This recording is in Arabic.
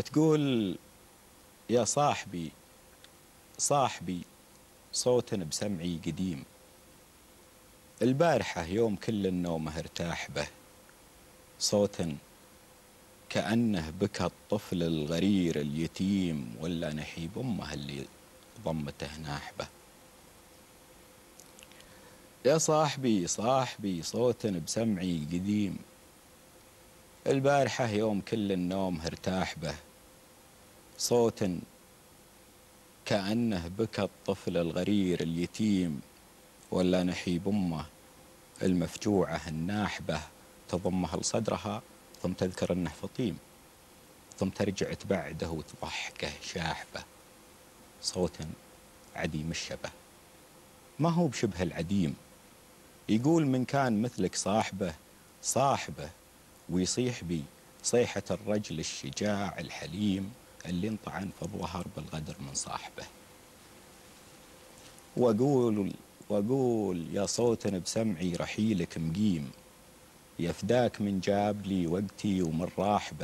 تقول: يا صاحبي صاحبي صوت بسمعي قديم، البارحة يوم كل النوم ارتاح به، صوت كأنه بكى الطفل الغرير اليتيم، ولا نحيب أمه اللي ضمته ناحبه. يا صاحبي صاحبي صوت بسمعي قديم، البارحة يوم كل النوم ارتاح به، صوت كأنه بكى الطفل الغرير اليتيم، ولا نحيب أمه المفجوعة الناحبة، تضمه لصدرها ثم تذكر أنه فطيم، ثم ترجع تبعده وتضحكه شاحبة، صوت عديم الشبه. ما هو بشبه العديم، يقول: من كان مثلك صاحبه صاحبه، ويصيح بي صيحة الرجل الشجاع الحليم، اللي انطعن في الظهر بالغدر من صاحبه. وأقول يا صوت بسمعي رحيلك مقيم، يفداك من جاب لي وقتي ومن راحبه.